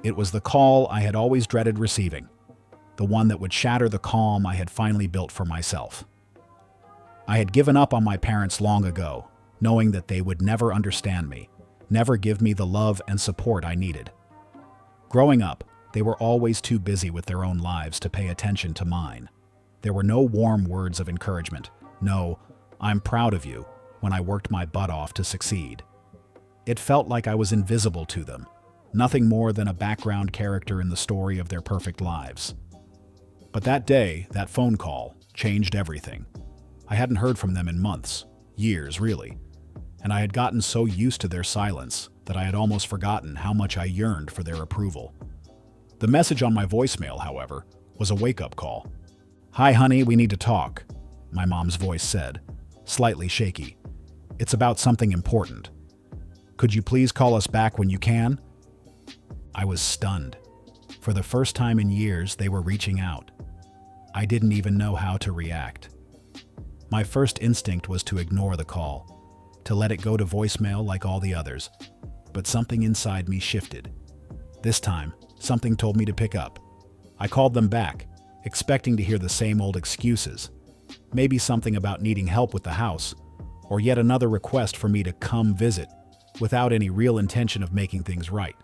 It was the call I had always dreaded receiving, the one that would shatter the calm I had finally built for myself. I had given up on my parents long ago, knowing that they would never understand me, never give me the love and support I needed. Growing up, they were always too busy with their own lives to pay attention to mine. There were no warm words of encouragement, no, "I'm proud of you," when I worked my butt off to succeed. It felt like I was invisible to them, nothing more than a background character in the story of their perfect lives. But that day, that phone call, changed everything. I hadn't heard from them in months, years really, and I had gotten so used to their silence that I had almost forgotten how much I yearned for their approval. The message on my voicemail, however, was a wake-up call. "Hi, honey, we need to talk," my mom's voice said, slightly shaky. "It's about something important. Could you please call us back when you can?" I was stunned. For the first time in years, they were reaching out. I didn't even know how to react. My first instinct was to ignore the call, to let it go to voicemail like all the others. But something inside me shifted. This time, something told me to pick up. I called them back, expecting to hear the same old excuses. Maybe something about needing help with the house, or yet another request for me to come visit, without any real intention of making things right.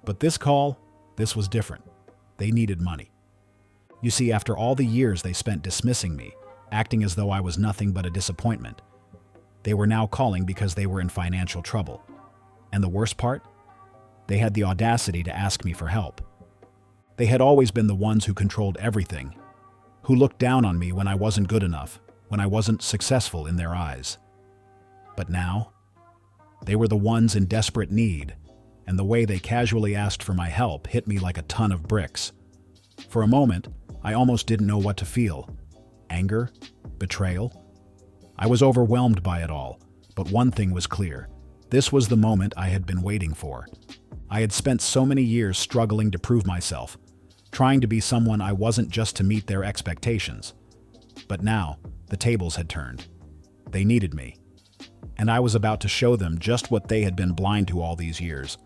But this call, this was different. They needed money. You see, after all the years they spent dismissing me, acting as though I was nothing but a disappointment, they were now calling because they were in financial trouble. And the worst part? They had the audacity to ask me for help. They had always been the ones who controlled everything, who looked down on me when I wasn't good enough, when I wasn't successful in their eyes. But now, they were the ones in desperate need, and the way they casually asked for my help hit me like a ton of bricks. For a moment, I almost didn't know what to feel. Anger? Betrayal? I was overwhelmed by it all, but one thing was clear. This was the moment I had been waiting for. I had spent so many years struggling to prove myself, trying to be someone I wasn't just to meet their expectations. But now, the tables had turned. They needed me. And I was about to show them just what they had been blind to all these years.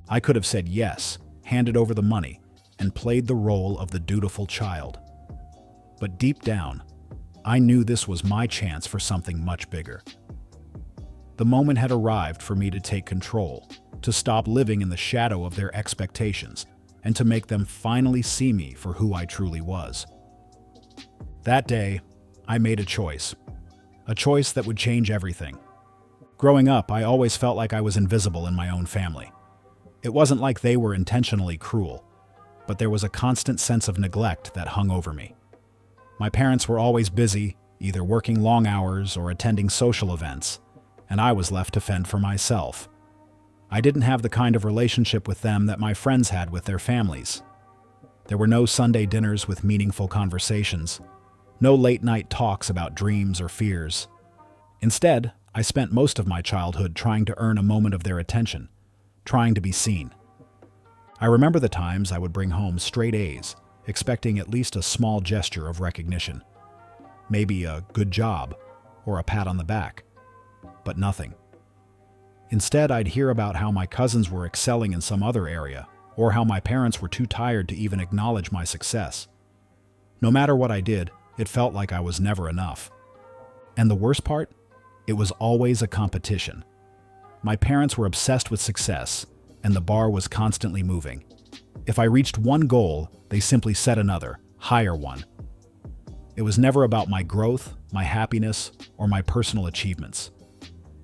I could have said yes, handed over the money, and played the role of the dutiful child. But deep down, I knew this was my chance for something much bigger. The moment had arrived for me to take control, to stop living in the shadow of their expectations, and to make them finally see me for who I truly was. That day, I made a choice that would change everything. Growing up, I always felt like I was invisible in my own family. It wasn't like they were intentionally cruel, but there was a constant sense of neglect that hung over me. My parents were always busy, either working long hours or attending social events, and I was left to fend for myself. I didn't have the kind of relationship with them that my friends had with their families. There were no Sunday dinners with meaningful conversations, no late-night talks about dreams or fears. Instead, I spent most of my childhood trying to earn a moment of their attention, trying to be seen. I remember the times I would bring home straight A's, expecting at least a small gesture of recognition. Maybe a good job, or a pat on the back. But nothing. Instead, I'd hear about how my cousins were excelling in some other area, or how my parents were too tired to even acknowledge my success. No matter what I did, it felt like I was never enough. And the worst part? It was always a competition. My parents were obsessed with success, and the bar was constantly moving. If I reached one goal, they simply set another, higher one. It was never about my growth, my happiness, or my personal achievements.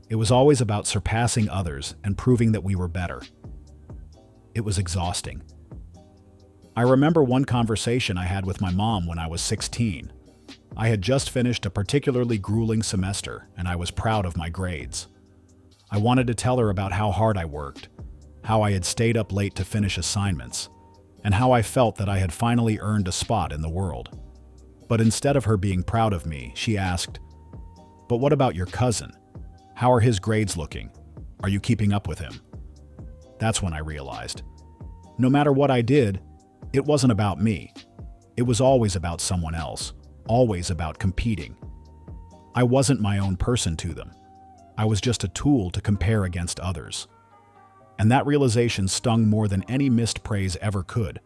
It was always about surpassing others and proving that we were better. It was exhausting. I remember one conversation I had with my mom when I was 16. I had just finished a particularly grueling semester, and I was proud of my grades. I wanted to tell her about how hard I worked, how I had stayed up late to finish assignments, and how I felt that I had finally earned a spot in the world. But instead of her being proud of me, she asked, "But what about your cousin? How are his grades looking? Are you keeping up with him?" That's when I realized. No matter what I did, it wasn't about me. It was always about someone else, always about competing. I wasn't my own person to them. I was just a tool to compare against others. And that realization stung more than any missed praise ever could.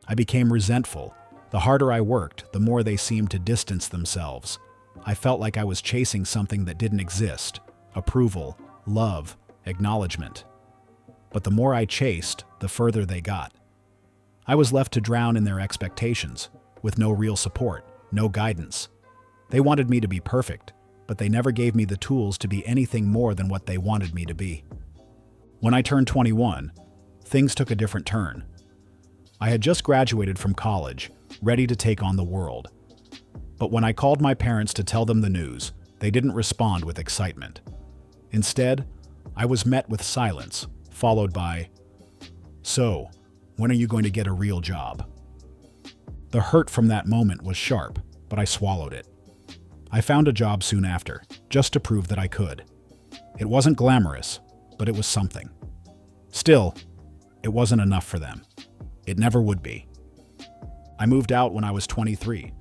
I became resentful. The harder I worked, the more they seemed to distance themselves. I felt like I was chasing something that didn't exist: approval, love, acknowledgement. But the more I chased, the further they got. I was left to drown in their expectations, with no real support, no guidance. They wanted me to be perfect, but they never gave me the tools to be anything more than what they wanted me to be. When I turned 21, things took a different turn. I had just graduated from college, ready to take on the world. But when I called my parents to tell them the news, they didn't respond with excitement. Instead, I was met with silence, followed by, "So, when are you going to get a real job?" The hurt from that moment was sharp, but I swallowed it. I found a job soon after, just to prove that I could. It wasn't glamorous, but it was something. Still, it wasn't enough for them. It never would be. I moved out when I was 23,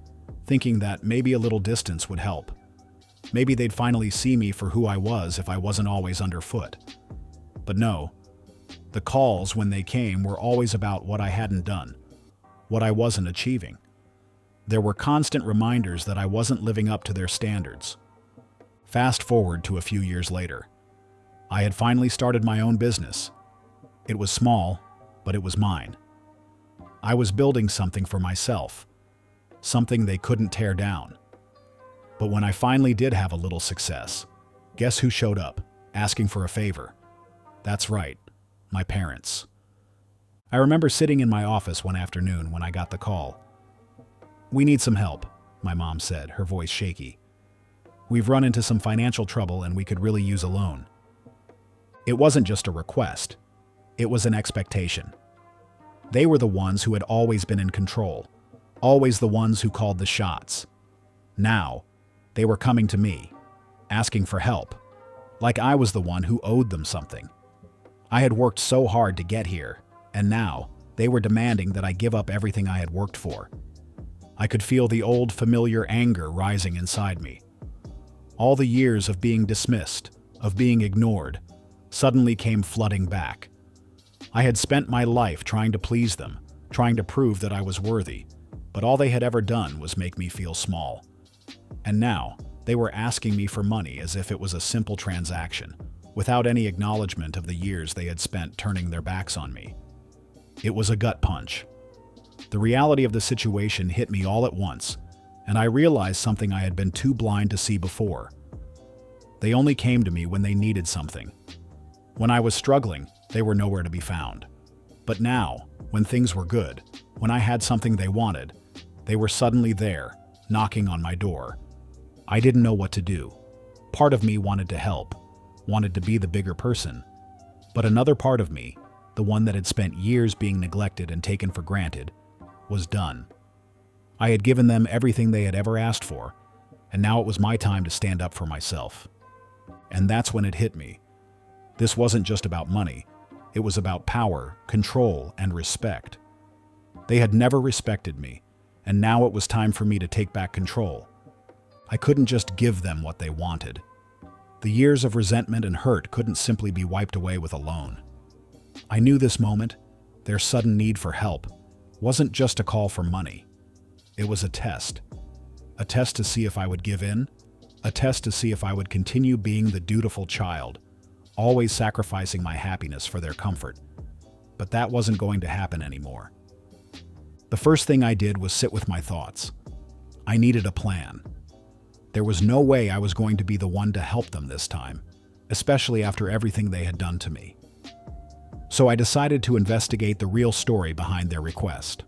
thinking that maybe a little distance would help. Maybe they'd finally see me for who I was if I wasn't always underfoot. But no, the calls, when they came, were always about what I hadn't done, what I wasn't achieving. There were constant reminders that I wasn't living up to their standards. Fast forward to a few years later. I had finally started my own business. It was small, but it was mine. I was building something for myself, something they couldn't tear down. But when I finally did have a little success, guess who showed up, asking for a favor? That's right, my parents. I remember sitting in my office one afternoon when I got the call. "We need some help," my mom said, her voice shaky. "We've run into some financial trouble and we could really use a loan." It wasn't just a request. It was an expectation. They were the ones who had always been in control, always the ones who called the shots. Now, they were coming to me, asking for help, like I was the one who owed them something. I had worked so hard to get here, and now they were demanding that I give up everything I had worked for. I could feel the old familiar anger rising inside me. All the years of being dismissed, of being ignored, suddenly came flooding back. I had spent my life trying to please them, trying to prove that I was worthy, but all they had ever done was make me feel small. And now, they were asking me for money as if it was a simple transaction, without any acknowledgement of the years they had spent turning their backs on me. It was a gut punch. The reality of the situation hit me all at once, and I realized something I had been too blind to see before. They only came to me when they needed something. When I was struggling, they were nowhere to be found. But now, when things were good, when I had something they wanted, they were suddenly there, knocking on my door. I didn't know what to do. Part of me wanted to help, wanted to be the bigger person. But another part of me, the one that had spent years being neglected and taken for granted, was done. I had given them everything they had ever asked for, and now it was my time to stand up for myself. And that's when it hit me. This wasn't just about money. It was about power, control, and respect. They had never respected me, and now it was time for me to take back control. I couldn't just give them what they wanted. The years of resentment and hurt couldn't simply be wiped away with a loan. I knew this moment, their sudden need for help, wasn't just a call for money. It was a test to see if I would give in, a test to see if I would continue being the dutiful child, always sacrificing my happiness for their comfort. But that wasn't going to happen anymore. The first thing I did was sit with my thoughts. I needed a plan. There was no way I was going to be the one to help them this time, especially after everything they had done to me. So I decided to investigate the real story behind their request.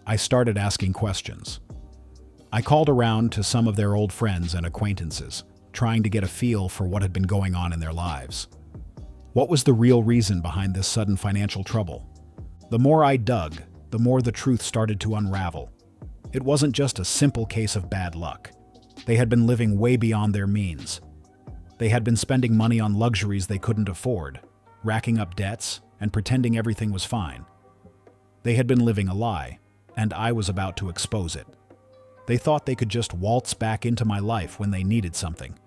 I started asking questions. I called around to some of their old friends and acquaintances, trying to get a feel for what had been going on in their lives. What was the real reason behind this sudden financial trouble? The more I dug, the more the truth started to unravel. It wasn't just a simple case of bad luck. They had been living way beyond their means. They had been spending money on luxuries they couldn't afford, racking up debts, and pretending everything was fine. They had been living a lie, and I was about to expose it. They thought they could just waltz back into my life when they needed something,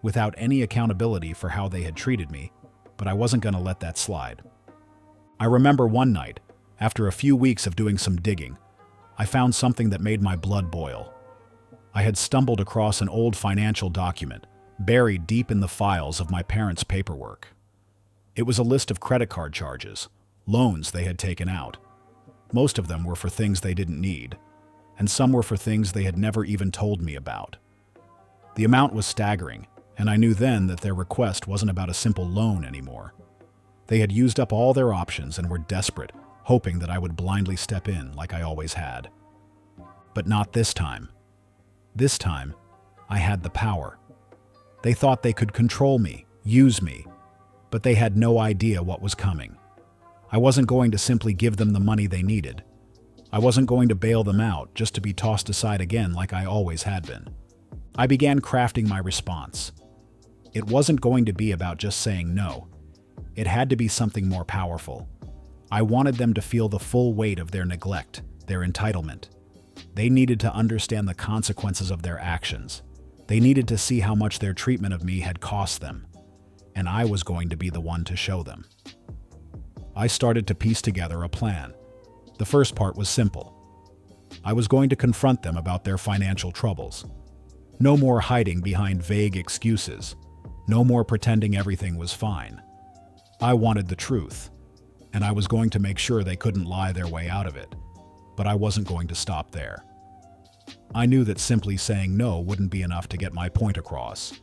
without any accountability for how they had treated me, but I wasn't going to let that slide. I remember one night, after a few weeks of doing some digging, I found something that made my blood boil. I had stumbled across an old financial document, buried deep in the files of my parents' paperwork. It was a list of credit card charges, loans they had taken out. Most of them were for things they didn't need, and some were for things they had never even told me about. The amount was staggering, and I knew then that their request wasn't about a simple loan anymore. They had used up all their options and were desperate, hoping that I would blindly step in like I always had. But not this time. This time, I had the power. They thought they could control me, use me, but they had no idea what was coming. I wasn't going to simply give them the money they needed. I wasn't going to bail them out just to be tossed aside again like I always had been. I began crafting my response. It wasn't going to be about just saying no. It had to be something more powerful. I wanted them to feel the full weight of their neglect, their entitlement. They needed to understand the consequences of their actions. They needed to see how much their treatment of me had cost them. And I was going to be the one to show them. I started to piece together a plan. The first part was simple. I was going to confront them about their financial troubles. No more hiding behind vague excuses. No more pretending everything was fine. I wanted the truth, and I was going to make sure they couldn't lie their way out of it. But I wasn't going to stop there. I knew that simply saying no wouldn't be enough to get my point across.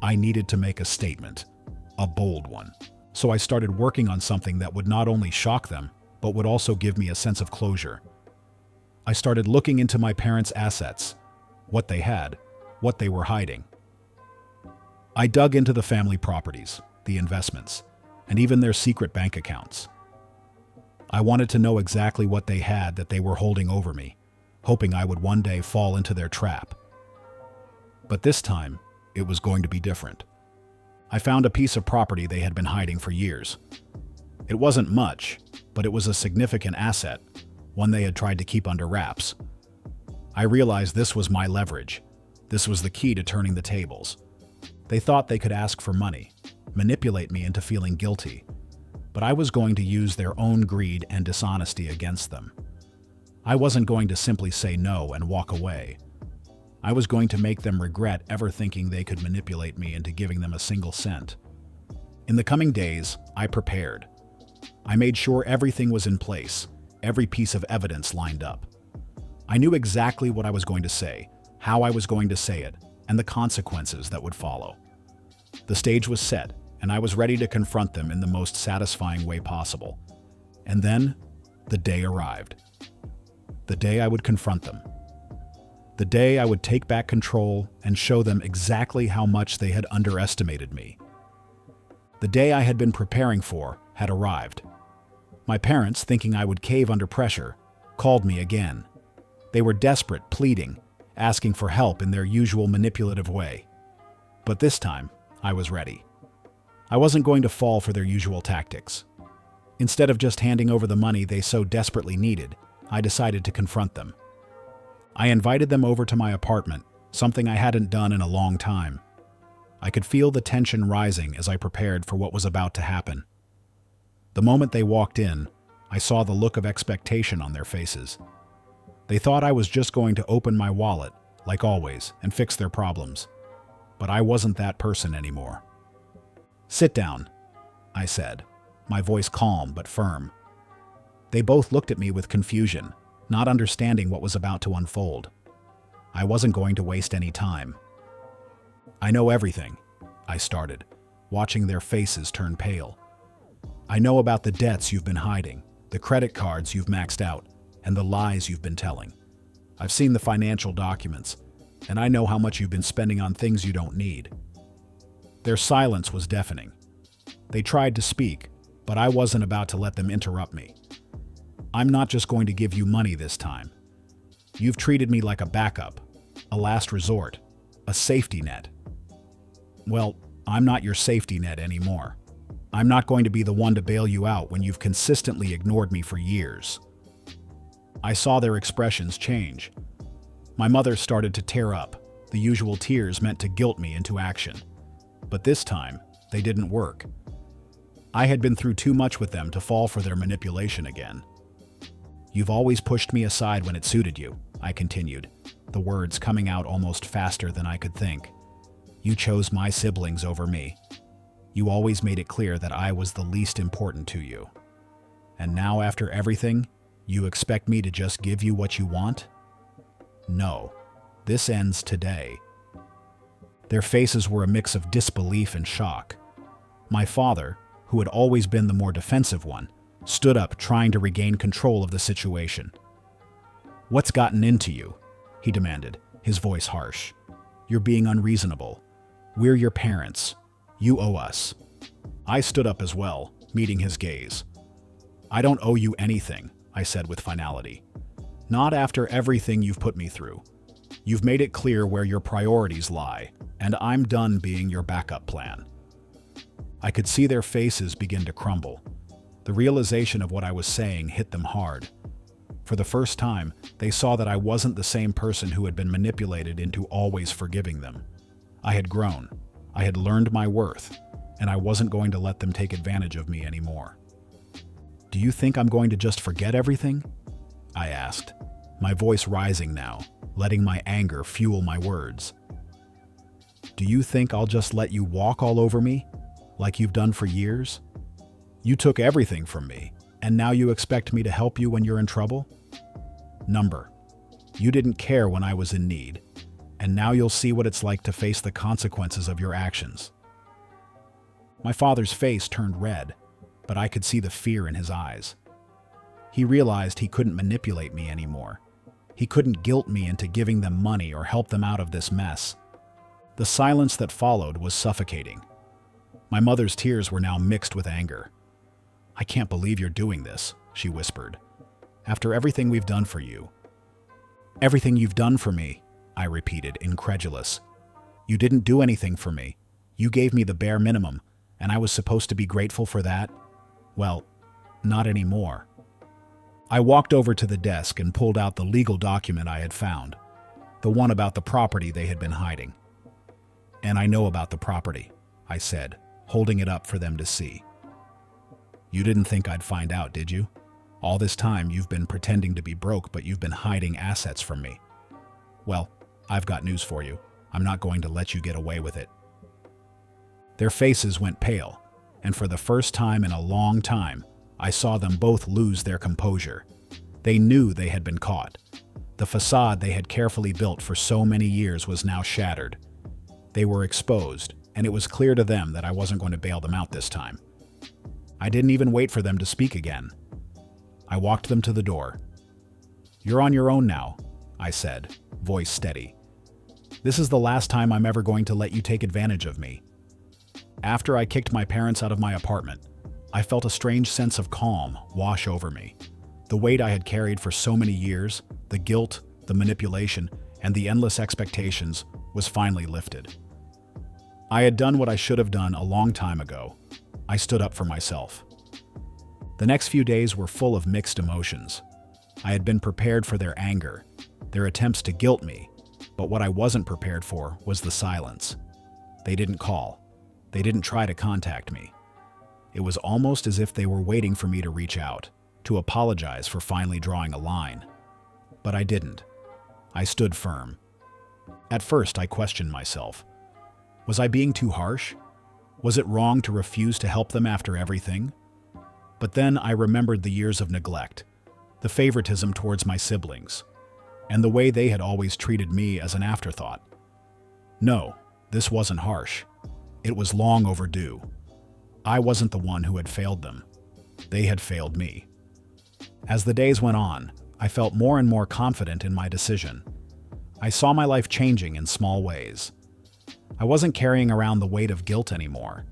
I needed to make a statement, a bold one. So I started working on something that would not only shock them, but would also give me a sense of closure. I started looking into my parents' assets, what they had, what they were hiding. I dug into the family properties, the investments, and even their secret bank accounts. I wanted to know exactly what they had that they were holding over me, hoping I would one day fall into their trap. But this time, it was going to be different. I found a piece of property they had been hiding for years. It wasn't much, but it was a significant asset, one they had tried to keep under wraps. I realized this was my leverage. This was the key to turning the tables. They thought they could ask for money, manipulate me into feeling guilty, but I was going to use their own greed and dishonesty against them. I wasn't going to simply say no and walk away. I was going to make them regret ever thinking they could manipulate me into giving them a single cent. In the coming days, I prepared. I made sure everything was in place, every piece of evidence lined up. I knew exactly what I was going to say, how I was going to say it, and the consequences that would follow. The stage was set, and I was ready to confront them in the most satisfying way possible. And then, the day arrived. The day I would confront them. The day I would take back control and show them exactly how much they had underestimated me. The day I had been preparing for had arrived. My parents, thinking I would cave under pressure, called me again. They were desperate, pleading, asking for help in their usual manipulative way. But this time, I was ready. I wasn't going to fall for their usual tactics. Instead of just handing over the money they so desperately needed, I decided to confront them. I invited them over to my apartment, something I hadn't done in a long time. I could feel the tension rising as I prepared for what was about to happen. The moment they walked in, I saw the look of expectation on their faces. They thought I was just going to open my wallet, like always, and fix their problems. But I wasn't that person anymore. "Sit down," I said, my voice calm but firm. They both looked at me with confusion, not understanding what was about to unfold. I wasn't going to waste any time. "I know everything," I started, watching their faces turn pale. "I know about the debts you've been hiding, the credit cards you've maxed out, and the lies you've been telling. I've seen the financial documents, and I know how much you've been spending on things you don't need." Their silence was deafening. They tried to speak, but I wasn't about to let them interrupt me. "I'm not just going to give you money this time. You've treated me like a backup, a last resort, a safety net. Well, I'm not your safety net anymore. I'm not going to be the one to bail you out when you've consistently ignored me for years." I saw their expressions change. My mother started to tear up, the usual tears meant to guilt me into action. But this time, they didn't work. I had been through too much with them to fall for their manipulation again. You've always pushed me aside when it suited you, I continued, the words coming out almost faster than I could think. You chose my siblings over me. You always made it clear that I was the least important to you. And now, after everything, you expect me to just give you what you want? No, this ends today. Their faces were a mix of disbelief and shock. My father, who had always been the more defensive one, stood up trying to regain control of the situation. What's gotten into you? He demanded, his voice harsh. You're being unreasonable. We're your parents. You owe us. I stood up as well, meeting his gaze. I don't owe you anything, I said with finality. Not after everything you've put me through. You've made it clear where your priorities lie, and I'm done being your backup plan. I could see their faces begin to crumble. The realization of what I was saying hit them hard. For the first time, they saw that I wasn't the same person who had been manipulated into always forgiving them. I had grown. I had learned my worth, and I wasn't going to let them take advantage of me anymore. Do you think I'm going to just forget everything? I asked, my voice rising now, letting my anger fuel my words. Do you think I'll just let you walk all over me, like you've done for years? You took everything from me, and now you expect me to help you when you're in trouble? You didn't care when I was in need, and now you'll see what it's like to face the consequences of your actions. My father's face turned red, but I could see the fear in his eyes. He realized he couldn't manipulate me anymore. He couldn't guilt me into giving them money or help them out of this mess. The silence that followed was suffocating. My mother's tears were now mixed with anger. I can't believe you're doing this, she whispered. After everything we've done for you. Everything you've done for me, I repeated, incredulous. You didn't do anything for me. You gave me the bare minimum, and I was supposed to be grateful for that? Well, not anymore. I walked over to the desk and pulled out the legal document I had found, the one about the property they had been hiding. And I know about the property, I said, holding it up for them to see. You didn't think I'd find out, did you? All this time you've been pretending to be broke, but you've been hiding assets from me. Well, I've got news for you. I'm not going to let you get away with it. Their faces went pale, and for the first time in a long time, I saw them both lose their composure. They knew they had been caught. The facade they had carefully built for so many years was now shattered. They were exposed, and it was clear to them that I wasn't going to bail them out this time. I didn't even wait for them to speak again. I walked them to the door. You're on your own now, I said, voice steady. This is the last time I'm ever going to let you take advantage of me. After I kicked my parents out of my apartment, I felt a strange sense of calm wash over me. The weight I had carried for so many years, the guilt, the manipulation, and the endless expectations was finally lifted. I had done what I should have done a long time ago. I stood up for myself. The next few days were full of mixed emotions. I had been prepared for their anger, their attempts to guilt me, but what I wasn't prepared for was the silence. They didn't call. They didn't try to contact me. It was almost as if they were waiting for me to reach out, to apologize for finally drawing a line. But I didn't. I stood firm. At first, I questioned myself. Was I being too harsh? Was it wrong to refuse to help them after everything? But then I remembered the years of neglect, the favoritism towards my siblings, and the way they had always treated me as an afterthought. No, this wasn't harsh. It was long overdue. I wasn't the one who had failed them. They had failed me. As the days went on, I felt more and more confident in my decision. I saw my life changing in small ways. I wasn't carrying around the weight of guilt anymore.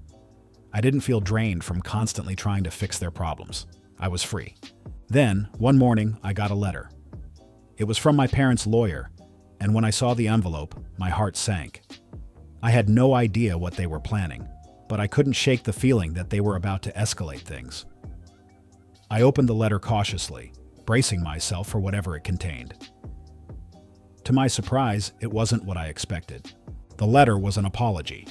I didn't feel drained from constantly trying to fix their problems. I was free. Then, one morning, I got a letter. It was from my parents' lawyer, and when I saw the envelope, my heart sank. I had no idea what they were planning, but I couldn't shake the feeling that they were about to escalate things. I opened the letter cautiously, bracing myself for whatever it contained. To my surprise, it wasn't what I expected. The letter was an apology,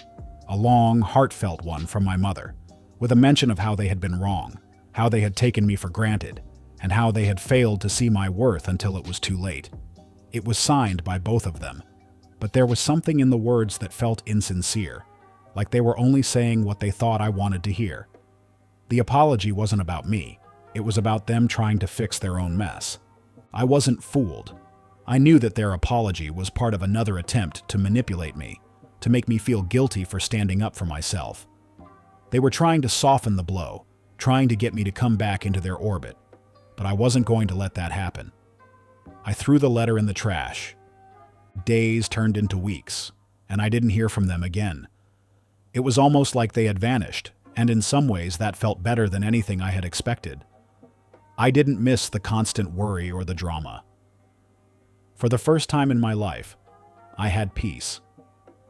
a long, heartfelt one from my mother, with a mention of how they had been wrong, how they had taken me for granted, and how they had failed to see my worth until it was too late. It was signed by both of them, but there was something in the words that felt insincere, like they were only saying what they thought I wanted to hear. The apology wasn't about me. It was about them trying to fix their own mess. I wasn't fooled. I knew that their apology was part of another attempt to manipulate me, to make me feel guilty for standing up for myself. They were trying to soften the blow, trying to get me to come back into their orbit, but I wasn't going to let that happen. I threw the letter in the trash. Days turned into weeks, and I didn't hear from them again. It was almost like they had vanished, and in some ways that felt better than anything I had expected. I didn't miss the constant worry or the drama. For the first time in my life, I had peace.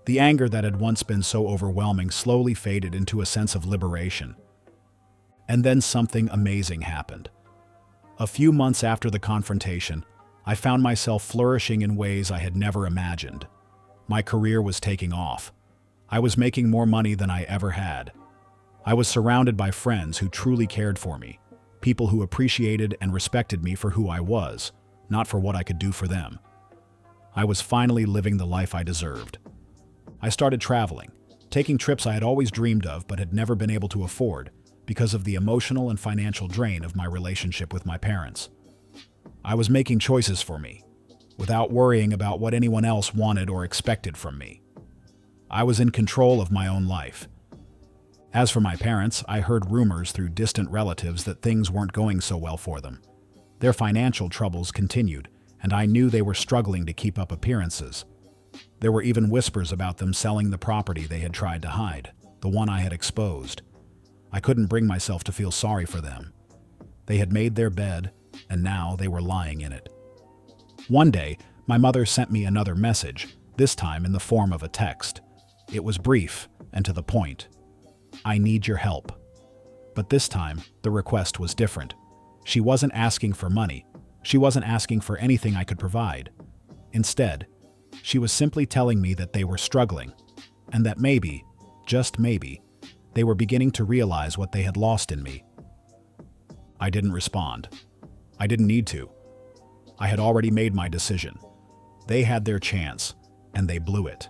The anger that had once been so overwhelming slowly faded into a sense of liberation. And then something amazing happened. A few months after the confrontation, I found myself flourishing in ways I had never imagined. My career was taking off. I was making more money than I ever had. I was surrounded by friends who truly cared for me, people who appreciated and respected me for who I was, not for what I could do for them. I was finally living the life I deserved. I started traveling, taking trips I had always dreamed of but had never been able to afford because of the emotional and financial drain of my relationship with my parents. I was making choices for me, without worrying about what anyone else wanted or expected from me. I was in control of my own life. As for my parents, I heard rumors through distant relatives that things weren't going so well for them. Their financial troubles continued, and I knew they were struggling to keep up appearances. There were even whispers about them selling the property they had tried to hide, the one I had exposed. I couldn't bring myself to feel sorry for them. They had made their bed, and now they were lying in it. One day, my mother sent me another message, this time in the form of a text. It was brief and to the point. I need your help. But this time, the request was different. She wasn't asking for money. She wasn't asking for anything I could provide. Instead, she was simply telling me that they were struggling, and that maybe, just maybe, they were beginning to realize what they had lost in me. I didn't respond. I didn't need to. I had already made my decision. They had their chance, and they blew it.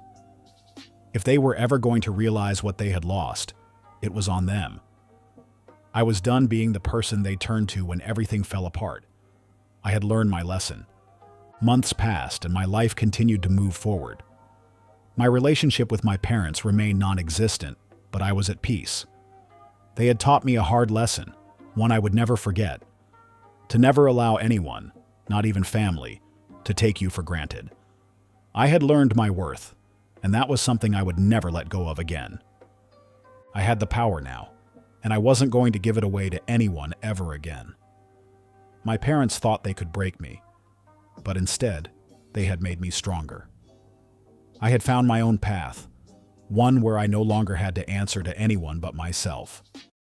If they were ever going to realize what they had lost, it was on them. I was done being the person they turned to when everything fell apart. I had learned my lesson. Months passed, and my life continued to move forward. My relationship with my parents remained non-existent, but I was at peace. They had taught me a hard lesson, one I would never forget. To never allow anyone, not even family, to take you for granted. I had learned my worth, and that was something I would never let go of again. I had the power now, and I wasn't going to give it away to anyone ever again. My parents thought they could break me, but instead, they had made me stronger. I had found my own path, one where I no longer had to answer to anyone but myself.